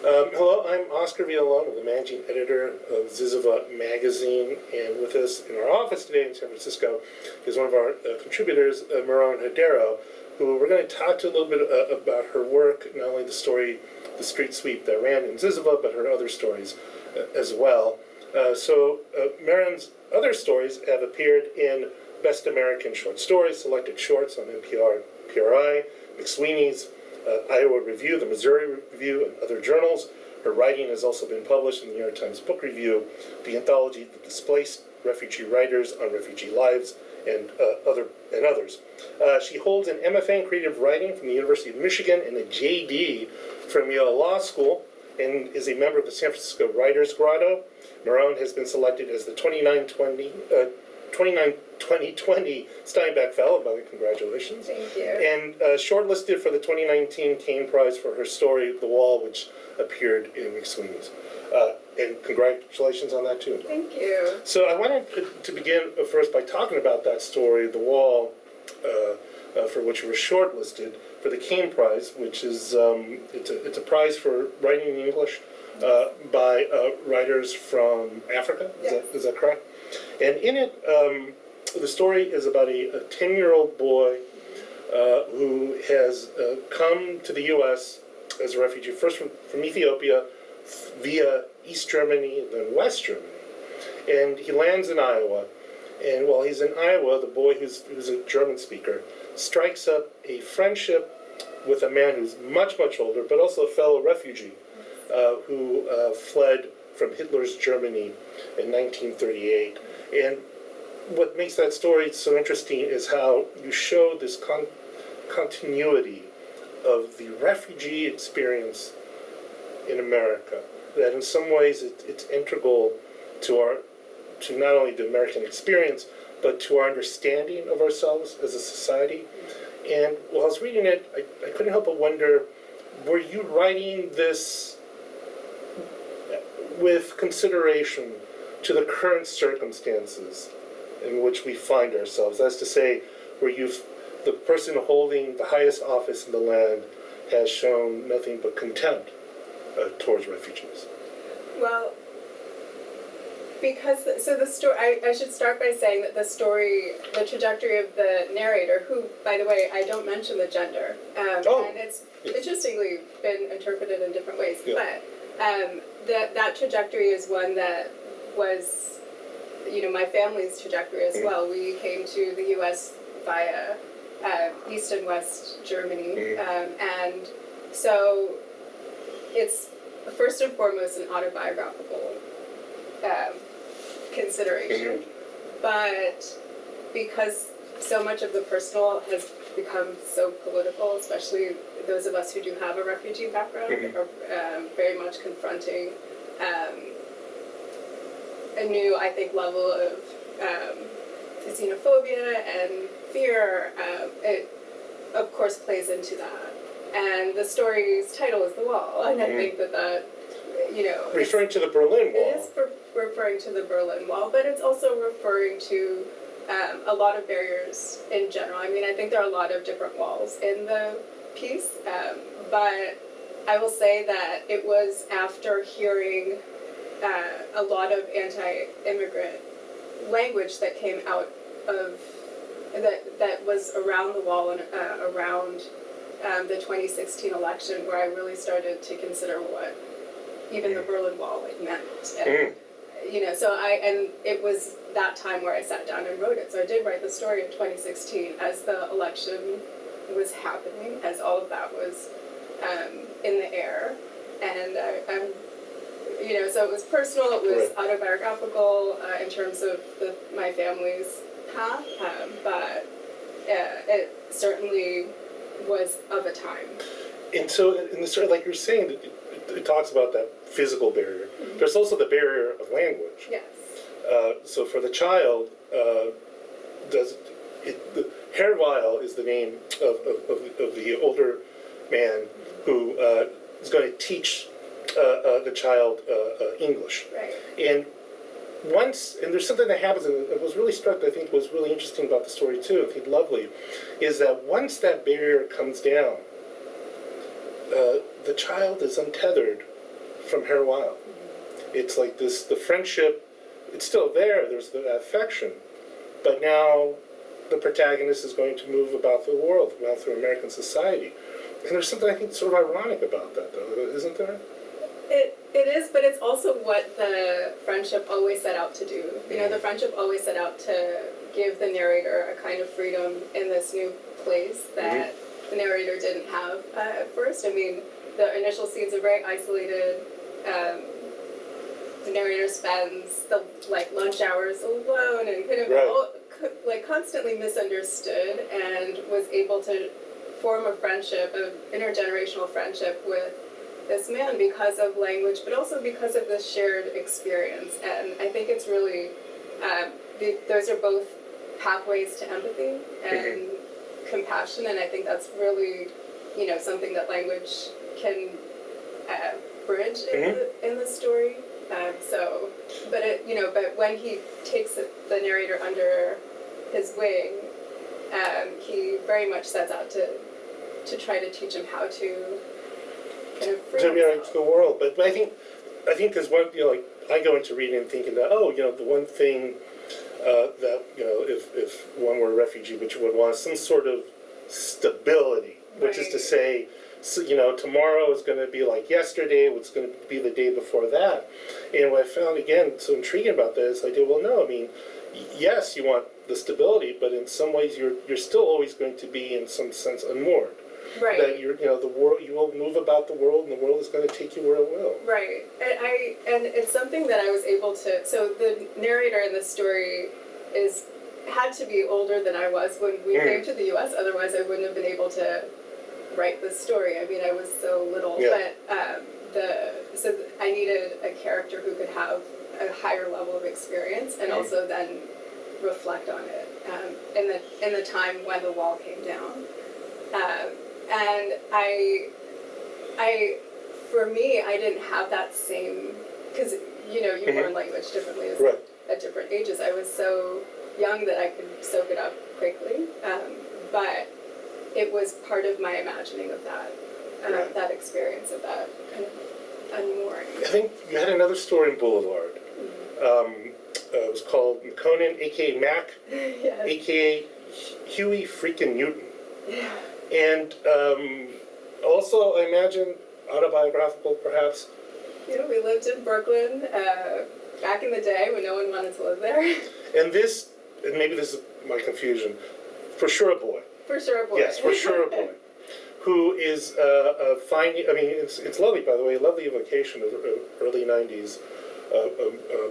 Hello, I'm Oscar Villalon, the managing editor of ZYZZYVA magazine, and with us in our office today in San Francisco is one of our contributors, Meron Hadero, who we're going to talk to a little bit about her work, not only the story, The Street Sweep that ran in ZYZZYVA, but her other stories as well. Meron's other stories have appeared in Best American Short Stories, Selected Shorts on NPR, PRI, McSweeney's, Iowa Review, the Missouri Review, and other journals. Her writing has also been published in the New York Times Book Review, the anthology The Displaced Refugee Writers on Refugee Lives, and others. She holds an MFA in Creative Writing from the University of Michigan and a JD from Yale Law School, and is a member of the San Francisco Writers Grotto. Meron has been selected as the 2020 Steinbeck Fellow, by the way, congratulations. Thank you. And shortlisted for the 2019 Caine Prize for her story, The Wall, which appeared in McSweeney's. And congratulations on that, too. Thank you. So I wanted to begin first by talking about that story, The Wall, for which you were shortlisted for the Caine Prize, which is it's a prize for writing in English by writers from Africa. Yes. Is that correct? And in it, the story is about a 10-year-old boy who has come to the U.S. as a refugee, first from Ethiopia, via East Germany, then West Germany. And he lands in Iowa. And while he's in Iowa, the boy, who's a German speaker, strikes up a friendship with a man who's much, much older, but also a fellow refugee who fled from Hitler's Germany in 1938. And what makes that story so interesting is how you show this continuity of the refugee experience in America, that in some ways it's integral to not only the American experience, but to our understanding of ourselves as a society. And while I was reading it, I couldn't help but wonder, were you writing this with consideration to the current circumstances in which we find ourselves? That's to say, where the person holding the highest office in the land has shown nothing but contempt towards refugees. Well, because the story, I should start by saying that the story, the trajectory of the narrator, who, by the way, I don't mention the gender, and it's interestingly been interpreted in different ways, but that trajectory is one that was, my family's trajectory as well. We came to the U.S. via East and West Germany, and so it's first and foremost an autobiographical consideration, but because so much of the personal has become so political, especially those of us who do have a refugee background, are very much confronting a new, I think, level of xenophobia and fear. It, of course, plays into that. And the story's title is The Wall, and I think that, referring to the Berlin Wall. It is referring to the Berlin Wall, but it's also referring to a lot of barriers in general. I mean, I think there are a lot of different walls in the piece, but I will say that it was after hearing a lot of anti-immigrant language that came out of, that was around the wall and around the 2016 election, where I really started to consider what even the Berlin Wall meant. And, and it was that time where I sat down and wrote it. So I did write the story in 2016 as the election was happening, as all of that was in the air. And so it was personal, it was autobiographical in terms of my family's path, but it certainly was of a time. And so in the story, like you're saying, it talks about that physical barrier. There's also the barrier of language. Yes. So for the child, Herweil is the name of the older man who is going to teach the child English. Right. And there's something that happens, and I was really struck, I think was really interesting about the story too, I think lovely, is that once that barrier comes down, the child is untethered from Hair Wild. It's like this, the friendship, it's still there, there's the affection, but now the protagonist is going to move about the world, about through American society. And there's something I think sort of ironic about that, though, isn't there? It is, but it's also what the friendship always set out to do. You know, the friendship always set out to give the narrator a kind of freedom in this new place that the narrator didn't have at first. I mean, the initial scenes are very isolated. The narrator spends the lunch hours alone and kind of constantly misunderstood, and was able to form a friendship, an intergenerational friendship with this man because of language, but also because of this shared experience. And I think it's really, those are both pathways to empathy and compassion, and I think that's really, something that language can bridge in the story. But when he takes the narrator under his wing, he very much sets out to try to teach him how to kind of free himself. To the world. But I think there's one, I go into reading thinking that, the one thing that, if one were a refugee, which would want some sort of stability, which is to say, tomorrow is going to be like yesterday, what's going to be the day before that. And what I found, again, so intriguing about that is, yes, you want the stability, but in some ways you're still always going to be, in some sense, unmoored. Right. That the world, you will move about the world, and the world is going to take you where it will. Right. And it's something that I was able to. So the narrator in this story had to be older than I was when we came to the U.S. Otherwise, I wouldn't have been able to write this story. I mean, I was so little. Yeah. But so I needed a character who could have a higher level of experience and also then reflect on it in the time when the wall came down. And for me, I didn't have that same, because, you learn language differently at different ages. I was so young that I could soak it up quickly, but it was part of my imagining of that, that experience of that kind of unmooring. I think you had another story in Boulevard. It was called Conan, a.k.a. Mac, Yes. a.k.a. Huey freaking Newton. Yeah. And also, I imagine, autobiographical, perhaps. We lived in Brooklyn back in the day when no one wanted to live there. And maybe this is my confusion, for sure a boy. For sure a boy. Yes, for sure a boy. Who is finding, it's lovely, by the way, lovely evocation of early 90s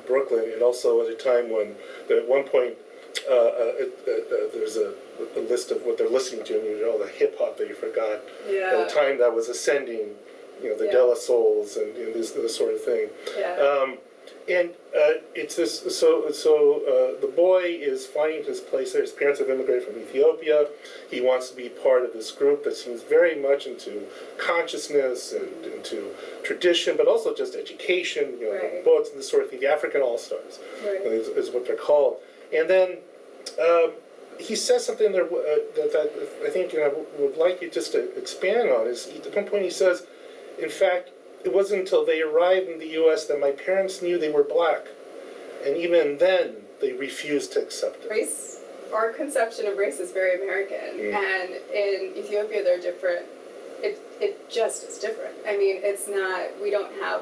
Brooklyn, and also at a time when, at one point, there's a list of what they're listening to, and all the hip hop that you forgot. Yeah. At the time that was ascending, the De La Souls and this sort of thing. Yeah. And it's this. So the boy is finding his place there. His parents have immigrated from Ethiopia. He wants to be part of this group that seems very much into consciousness and into tradition, but also just education. Books and this sort of thing. The African All-Stars is what they're called. And then he says something there that I think would like you just to expand on. Is at one point he says, in fact, it wasn't until they arrived in the U.S. that my parents knew they were black, and even then they refused to accept it. Race, our conception of race is very American, and in Ethiopia they're different. It just is different. I mean, it's not. We don't have,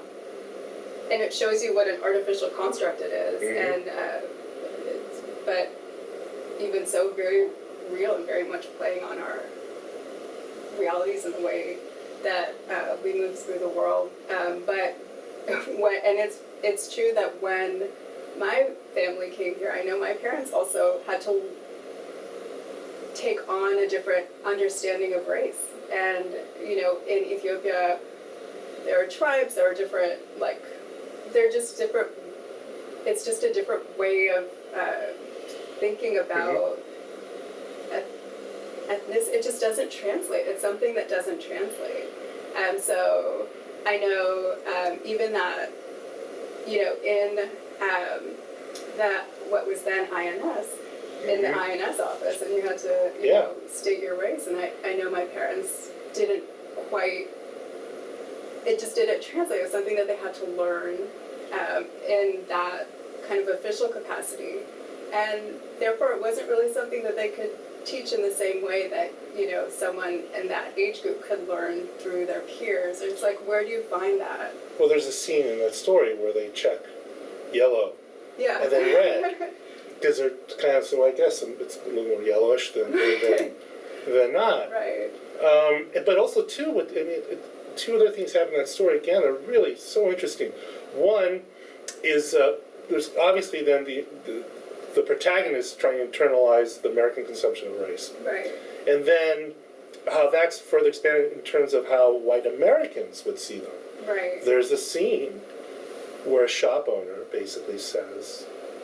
and it shows you what an artificial construct it is, but even so, very real and very much playing on our realities in the way that we move through the world. But it's true that when my family came here, I know my parents also had to take on a different understanding of race. And in Ethiopia, there are tribes, there are different, they're just different. It's just a different way of thinking about ethnicity. It just doesn't translate. It's something that doesn't translate. And so I know even that, in that what was then INS, in the INS office, and you had to state your race. And I know my parents didn't quite it just didn't translate. It was something that they had to learn in that kind of official capacity. And therefore, it wasn't really something that they could teach in the same way that, you know, someone in that age group could learn through their peers. It's like, where do you find that? Well, there's a scene in that story where they check yellow Yeah. and then red. Because they're kind of, so I guess it's a little more yellowish than not. Right. But also, too, two other things happen in that story, again, are really so interesting. One is there's obviously then the protagonist trying to internalize the American conception of race. Right. And then how that's further expanded in terms of how white Americans would see them. Right. There's a scene where a shop owner basically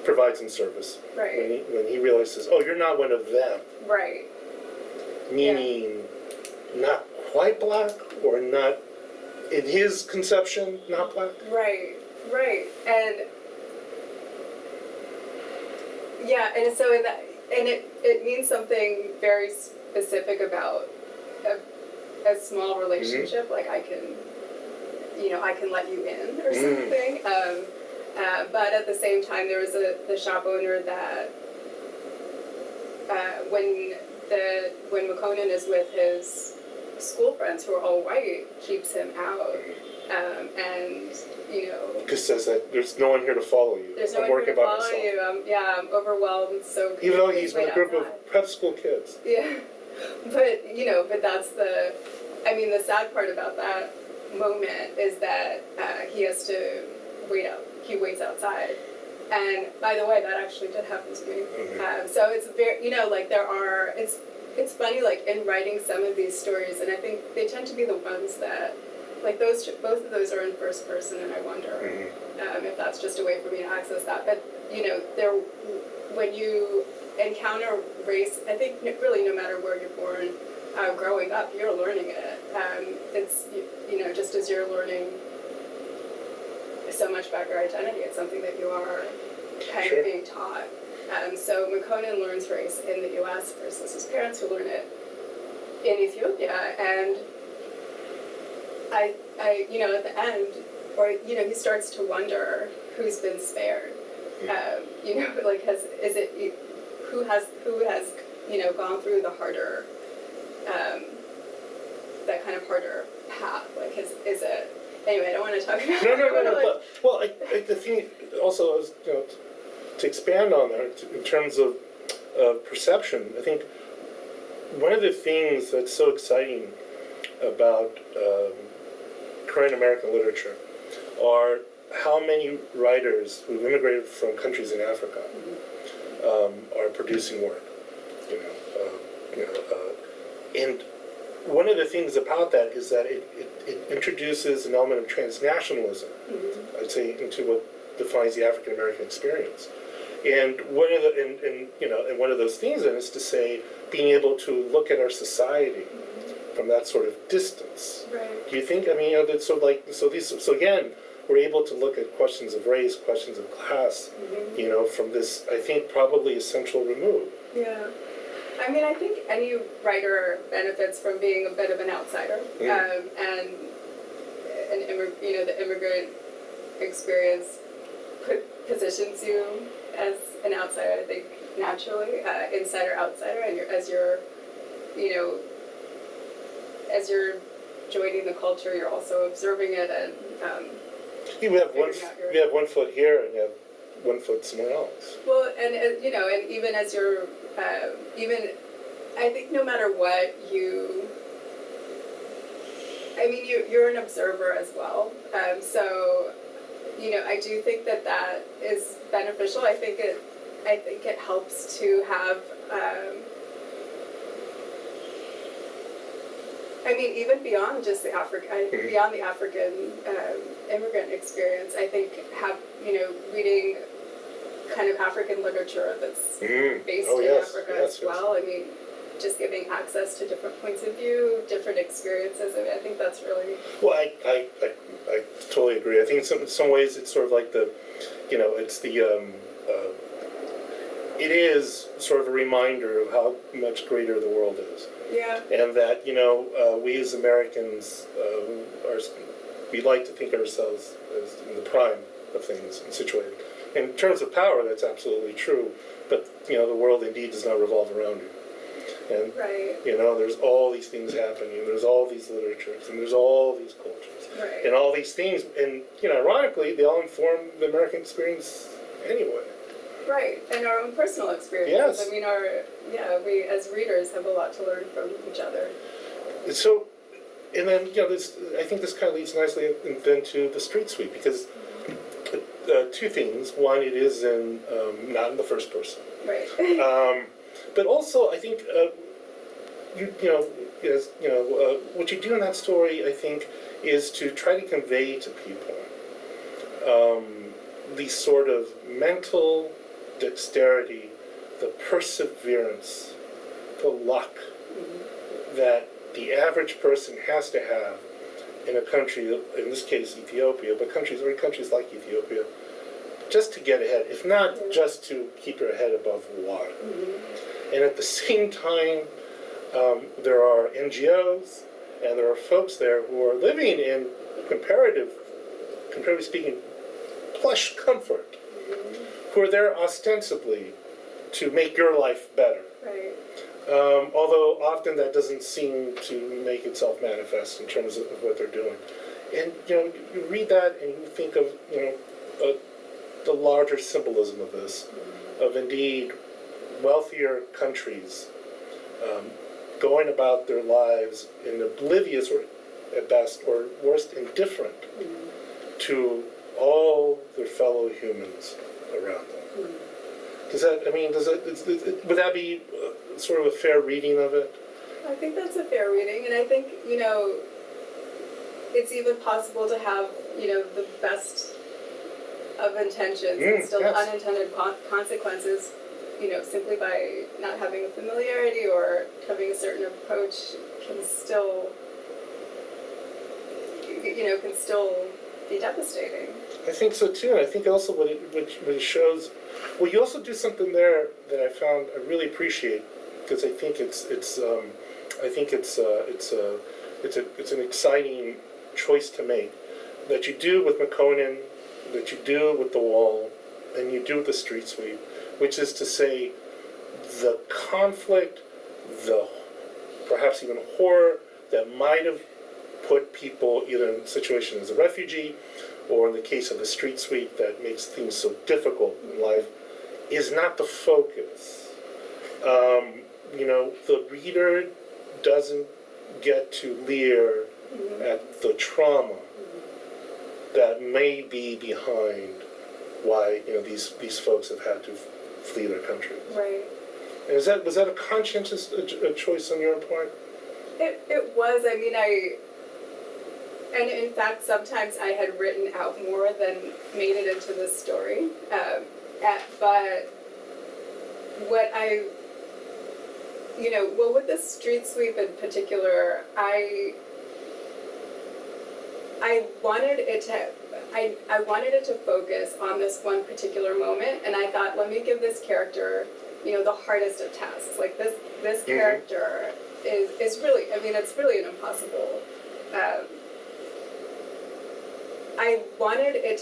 provides them service. Right. When he realizes, oh, you're not one of them. Right. Meaning not quite black, or not, in his conception, not black. Right. Right. And yeah, and so in that, and it means something very specific about a small relationship, like I can let you in or something. But at the same time, there was the shop owner that when McConan is with his school friends who are all white, keeps him out, and you know. Because says that there's no one here to follow you. There's no I'm one working here to by follow myself. you. I'm overwhelmed. So Even though he's with wait a group outside. of prep school kids. Yeah, but that's the sad part about that moment is that he has to wait out. He waits outside. And by the way, that actually did happen to me. So it's very, it's funny, like in writing some of these stories, and I think they tend to be the ones that, like both of those are in first person, and I wonder if that's just a way for me to access that. But when you encounter race, I think really no matter where you're born, growing up, you're learning it. It's just as you're learning so much about your identity, it's something that you are kind of being taught. So McConan learns race in the U.S. versus his parents who learn it in Ethiopia, and I at the end, he starts to wonder who's been spared. Who has gone through the harder, that kind of harder path? Like, is it? Anyway, I don't want to talk about. No. Well, the thing also is, to expand on that in terms of perception. I think one of the things that's so exciting about current American literature are how many writers who've immigrated from countries in Africa are producing work. And one of the things about that is that it introduces an element of transnationalism, I'd say, into what defines the African American experience. And one of those things then is to say, being able to look at our society from that sort of distance. Right. Do you think? So again, we're able to look at questions of race, questions of class, from this, I think, probably essential remove. Yeah. I think any writer benefits from being a bit of an outsider, and the immigrant experience positions you as an outsider. I think naturally, insider, outsider, and as you're joining the culture, you're also observing it and. We have one foot here and you have 1 foot somewhere else. Well, and even as you're, I think no matter what you're an observer as well. So, I do think that is beneficial. I think it helps to have. Even beyond just beyond the African immigrant experience, I think reading kind of African literature that's based in Africa as well. Just giving access to different points of view, different experiences. I think that's really. Well, I totally agree. I think in some ways it's sort of like it's it is sort of a reminder of how much greater the world is. Yeah. And that we as Americans are we like to think of ourselves as in the prime of things and situated. In terms of power, that's absolutely true, but the world indeed does not revolve around you. And Right. there's all these things happening, and there's all these literatures, and there's all these cultures, Right. and all these things, and ironically, they all inform the American experience anyway. Right, and our own personal experiences. Yes. I mean, we as readers have a lot to learn from each other. And so, and then I think this kind of leads nicely then to the street sweep, because two things. One, it is not in the first person. Right. But also, I think what you do in that story, I think, is to try to convey to people the sort of mental dexterity, the perseverance, the luck that the average person has to have in a country, in this case Ethiopia, but countries like Ethiopia, just to get ahead, if not just to keep your head above water. And at the same time, there are NGOs and there are folks there who are living in comparatively speaking, plush comfort, who are there ostensibly to make your life better. Right. Although often that doesn't seem to make itself manifest in terms of what they're doing. And you read that and you think of the larger symbolism of this, of indeed wealthier countries going about their lives in oblivious, or at best, or worst, indifferent to all their fellow humans around them. Would that be sort of a fair reading of it? I think that's a fair reading, and I think, it's even possible to have, the best of intentions and still yes. unintended consequences, simply by not having a familiarity or having a certain approach can still be devastating. I think so too, and I think also what it shows. Well, you also do something there that I really appreciate, because I think it's an exciting choice to make, that you do with McConan, that you do with The Wall, and you do with the street sweep, which is to say, the conflict, the perhaps even horror that might have put people either in a situation as a refugee, or in the case of the street sweep that makes things so difficult in life, is not the focus. The reader doesn't get to leer at the trauma that may be behind why these folks have had to flee their country. Right. And was that a conscientious choice on your part? It was. I mean, and in fact, sometimes I had written out more than made it into the story. But what with the street sweep in particular, I wanted it to focus on this one particular moment, and I thought, let me give this character, the hardest of tasks. Like this character is really, it's really an impossible. I wanted it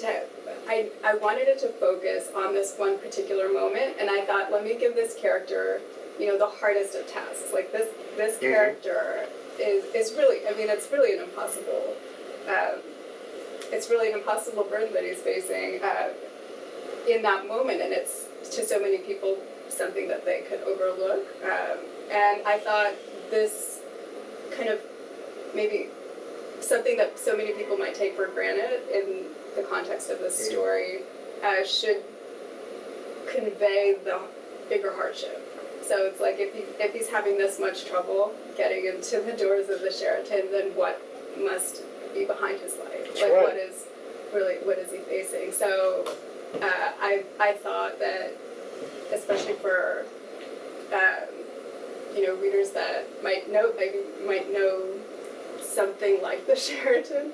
to focus on this one particular moment, and I thought, let me give this character, the hardest of tasks. Like this character is really, it's really an impossible. It's really an impossible burden that he's facing in that moment, and it's to so many people something that they could overlook. And I thought this kind of maybe something that so many people might take for granted in the context of this story should convey the bigger hardship. So it's like if he's having this much trouble getting into the doors of the Sheraton, then what must be behind his life? That's like right. what is he facing? So I thought that, especially for readers that might know something like the Sheraton,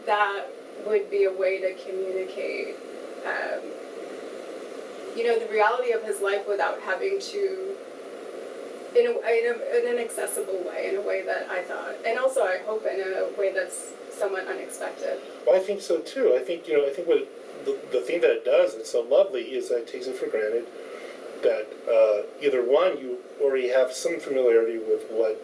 that would be a way to communicate the reality of his life without having to, in an accessible way, in a way that I thought, and also I hope in a way that's somewhat unexpected. Well, I think so too. I think, I think what the thing that it does that's so lovely is that it takes it for granted that either one, you already have some familiarity with what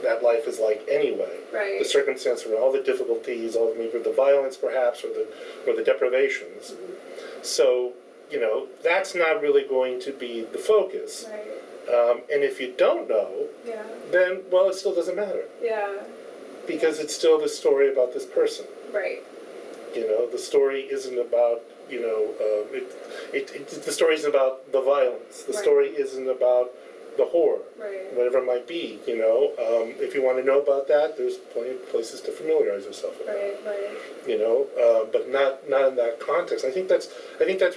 that life is like anyway. Right. The circumstance around all the difficulties, all maybe the violence perhaps, or the deprivations. Mm-hmm. So, that's not really going to be the focus. Right. And if you don't know, Yeah. then, well, it still doesn't matter. Yeah. Because it's still the story about this person. Right. The story isn't about, the story isn't about the violence. The Right. story isn't about the horror, Right. whatever it might be, If you want to know about that, there's plenty of places to familiarize yourself with Right. that. Right. But not in that context. I think that's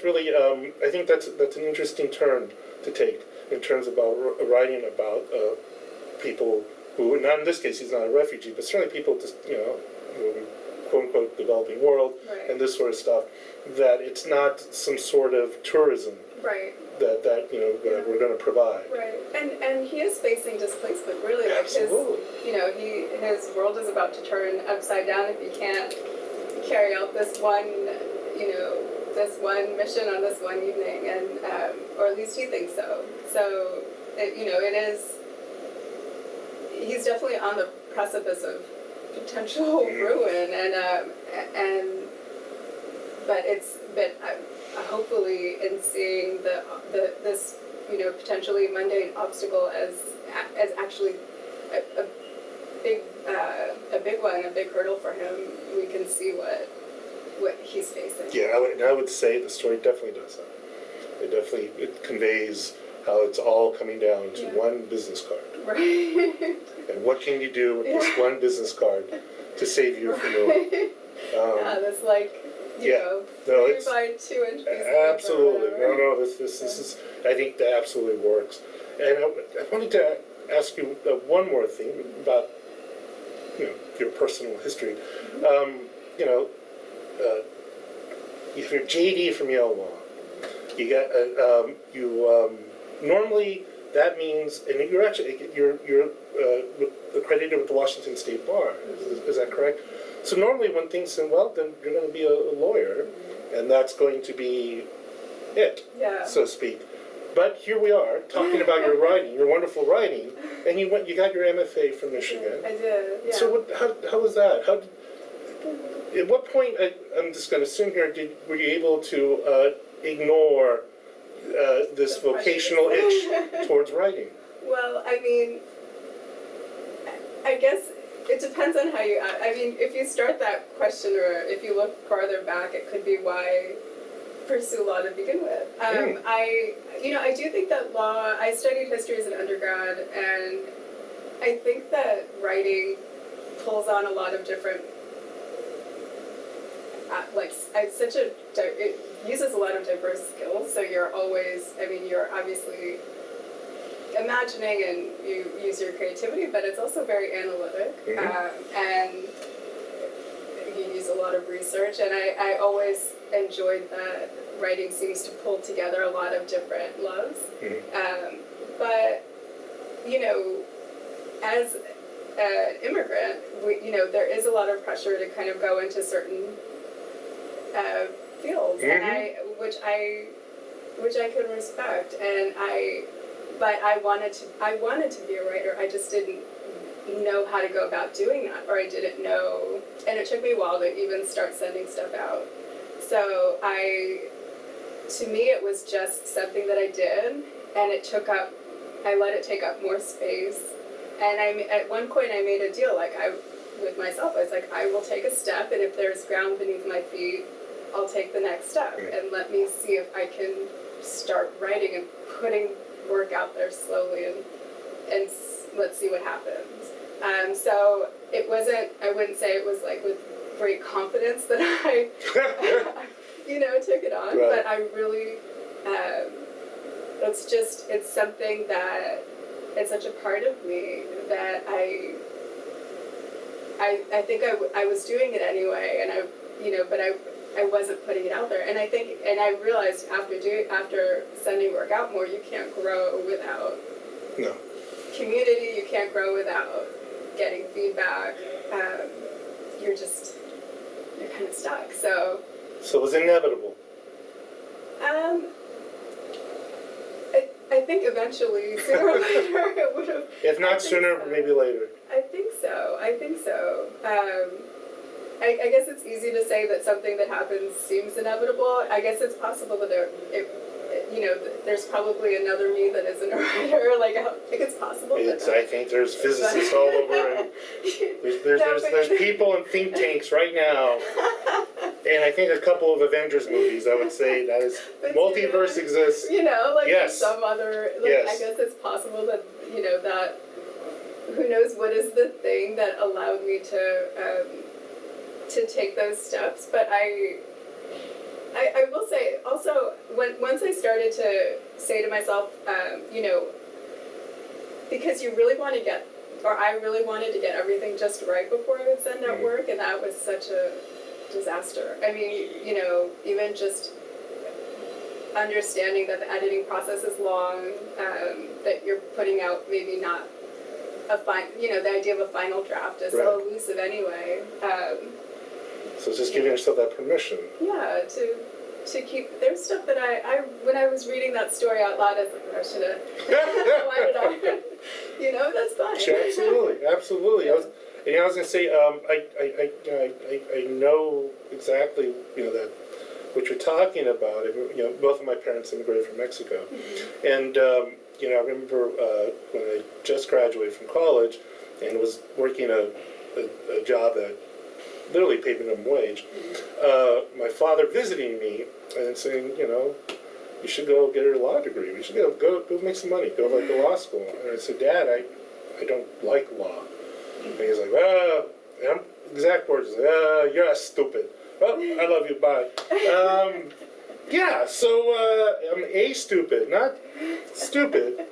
really, I think that's an interesting turn to take in terms about writing about people who, not in this case, he's not a refugee, but certainly people just, quote unquote developing world Right. and this sort of stuff, that it's not some sort of tourism Right. that that we're going to provide. Right. And he is facing displacement, really. Like Absolutely. his world is about to turn upside down if he can't carry out this one mission on this one evening, and or at least he thinks so. So it is. He's definitely on the precipice of potential ruin, but hopefully in seeing this potentially mundane obstacle as actually a big one, a big hurdle for him, we can see what he's facing. Yeah, I would say the story definitely does that. It conveys how it's all coming down to one business card. Right. And what can you do with this one business card to save you from ruin? That's like, No, it's buy 2 inch pieces. absolutely no. This is. I think that absolutely works. And I wanted to ask you one more thing about your personal history. You have your JD from Yale Law. You got normally that means, and you're accredited with the Washington State Bar. Is that correct? So normally when things say, well, then you're going to be a lawyer, and that's going to be it, so to speak. But here we are talking about your writing, your wonderful writing, and you got your MFA from Michigan. I did. Yeah. So how was that? At what point? I'm just going to assume here. Were you able to ignore this vocational itch towards writing? Well, I mean, I guess it depends on how you. I mean, if you start that question, or if you look farther back, it could be why pursue law to begin with. I do think that law. I studied history as an undergrad, and I think that writing pulls on a lot of different. It uses a lot of diverse skills. So you're always. I mean, you're obviously imagining and you use your creativity, but it's also very analytic, and you use a lot of research, and I always enjoyed that writing seems to pull together a lot of different loves. But as an immigrant, there is a lot of pressure to kind of go into certain fields, and which I can respect, but I wanted to be a writer. I just didn't know how to go about doing that, or I didn't know, and it took me a while to even start sending stuff out. So to me, it was just something that I did, and I let it take up more space. And at one point I made a deal, with myself. I was like, I will take a step, and if there's ground beneath my feet, I'll take the next step, and let me see if I can start writing and putting work out there slowly, and let's see what happens. So it wasn't. I wouldn't say it was with great confidence that I, took it on. Right. But I really, it's something that it's such a part of me that I think I was doing it anyway, and but I wasn't putting it out there, and I realized after sending work out more, you can't grow without community. You can't grow without getting feedback. you're kind of stuck. So it was inevitable. I think eventually, sooner or later, it would have. If not sooner, so. maybe later. I think so. I guess it's easy to say that something that happens seems inevitable. I guess it's possible that there's probably another me that isn't a writer. Like, I think it's possible. I think there's physicists all over, and there's people in think tanks right now, and I think a couple of Avengers movies. I would say that is multiverse exists. Yes. Some other. Yes. I guess it's possible that that. Who knows what is the thing that allowed me to take those steps? But I will say also once I started to say to myself, because you really want to get, or I really wanted to get everything just right before I would send out work, and that was such a disaster. I mean, even just understanding that the editing process is long, that you're putting out maybe not the idea of a final draft is so elusive anyway. So just giving yourself that permission. Yeah, to keep. There's stuff that I when I was reading that story out loud, I was like, I should have. Why did I? That's fine. Sure, absolutely. Yeah. I was gonna say, I know exactly, that what you're talking about. Both of my parents immigrated from Mexico, and I remember when I just graduated from college and was working a job that literally paid minimum wage. My father visiting me and saying, you should go get a law degree. You should go make some money. Go to law school. And I said, Dad, I don't like law. And he's like, exact words, you're stupid. Well, I love you, bye. Yeah, so I'm a stupid, not stupid,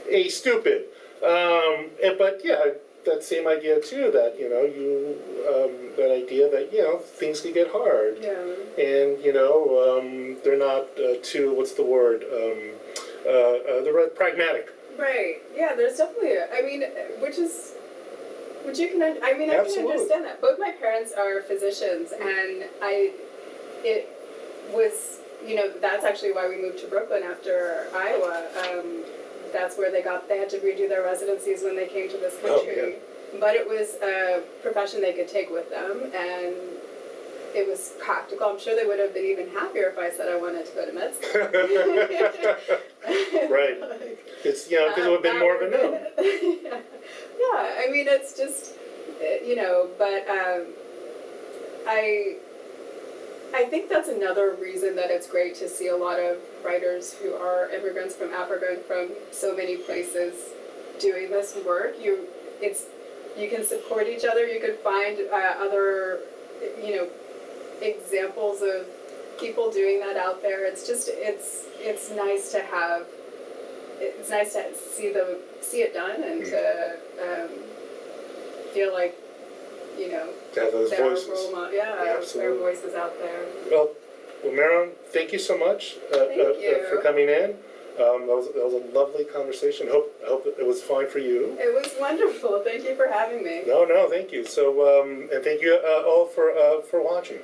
a stupid. But yeah, that same idea too, that that idea that things can get hard, and they're not too, what's the word? They're pragmatic. Right. Yeah. There's definitely. Which you can. I can understand that. Both my parents are physicians, and it was. That's actually why we moved to Brooklyn after Iowa. That's where they had to redo their residencies when they came to this country. Oh, yeah. But it was a profession they could take with them, and it was practical. I'm sure they would have been even happier if I said I wanted to go to med school. Right. It's, because it would have been more of a no. Yeah, it's just, but I think that's another reason that it's great to see a lot of writers who are immigrants from Africa and from so many places doing this work. You can support each other. You can find other, examples of people doing that out there. It's just it's nice to have. It's nice to see it done and to feel like to have those voices. There are voices out there. Well, Meron, thank you so much for coming in. That was a lovely conversation. I hope it was fine for you. It was wonderful. Thank you for having me. No, thank you. So, and thank you all for watching.